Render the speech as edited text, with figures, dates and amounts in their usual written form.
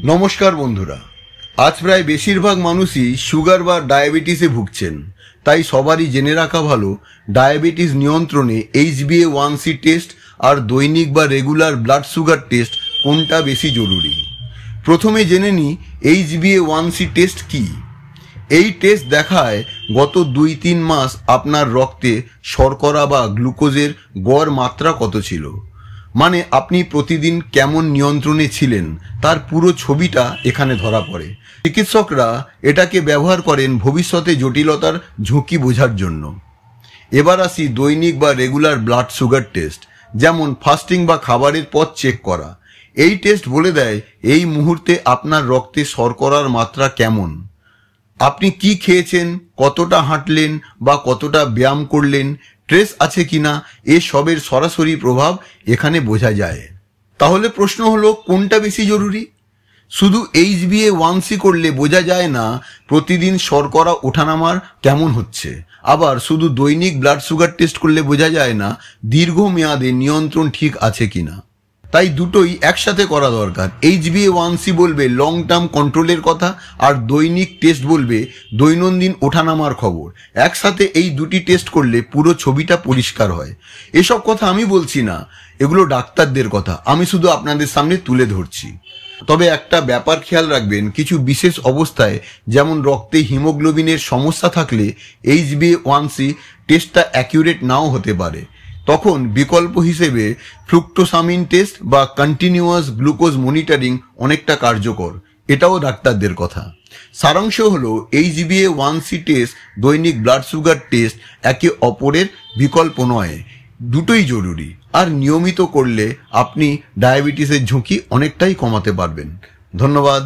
নমস্কার বন্ধুরা। আজ প্রায় বেশিরভাগ মানুষই সুগার বা ডায়াবেটিসে ভুগছেন, তাই সবারই জেনে রাখা ভালো ডায়াবেটিস নিয়ন্ত্রণে HbA1c টেস্ট আর দৈনিক বা রেগুলার ব্লাড সুগার টেস্ট কোনটা বেশি জরুরি। প্রথমে জেনে নিই HbA1c টেস্ট কি। এই টেস্ট দেখায় গত 2-3 মাস আপনার রক্তে শর্করা বা গ্লুকোজের গড় মাত্রা কত ছিল, মানে আপনি প্রতিদিন কেমন নিয়ন্ত্রণে ছিলেন তার পুরো ছবিটা এখানে ধরা পড়ে। চিকিৎসকরা এটাকে ব্যবহার করেন ভবিষ্যতে জটিলতার ঝুঁকি বোঝার জন্য। এবার আসি দৈনিক বা রেগুলার ব্লাড সুগার টেস্ট, যেমন ফাস্টিং বা খাবারের পর চেক করা। এই টেস্ট বলে দেয় এই মুহূর্তে আপনার রক্তে শর্করার মাত্রা কেমন, আপনি কি খেয়েছেন, কতটা হাঁটলেন বা কতটা ব্যায়াম করলেন, স্ট্রেস আছে কিনা, এসবের সরাসরি প্রভাব এখানে বোঝা যায়। তাহলে প্রশ্ন হলো কোনটা বেশি জরুরি? শুধু HbA1c করলে বোঝা যায় না প্রতিদিন শর্করা ওঠানামার কেমন হচ্ছে, আবার শুধু দৈনিক ব্লাড সুগার টেস্ট করলে বোঝা যায় না দীর্ঘমেয়াদে নিয়ন্ত্রণ ঠিক আছে কিনা। তাই দুটোই একসাথে করা দরকার। HbA1c বলবে লং টার্ম কন্ট্রোলের কথা, আর দৈনিক টেস্ট বলবে দৈনন্দিন ওঠানামার খবর। একসাথে এই দুটি টেস্ট করলে পুরো ছবিটা পরিষ্কার হয়। এসব কথা আমি বলছি না, এগুলো ডাক্তারদের কথা, আমি শুধু আপনাদের সামনে তুলে ধরছি। তবে একটা ব্যাপার খেয়াল রাখবেন, কিছু বিশেষ অবস্থায় যেমন রক্তে হিমোগ্লোবিনের সমস্যা থাকলে HbA1c টেস্টটা অ্যাকিউরেট নাও হতে পারে। তখন বিকল্প হিসেবে ফ্লুক্টোসামিন টেস্ট বা কন্টিনিউয়াস গ্লুকোজ মনিটরিং অনেকটা কার্যকর, এটাও ডাক্তারদের কথা। সারাংশ হলো HbA1c টেস্ট, দৈনিক ব্লাড সুগার টেস্ট একে অপরের বিকল্প নয়, দুটোই জরুরি। আর নিয়মিত করলে আপনি ডায়াবেটিসের ঝুঁকি অনেকটাই কমাতে পারবেন। ধন্যবাদ।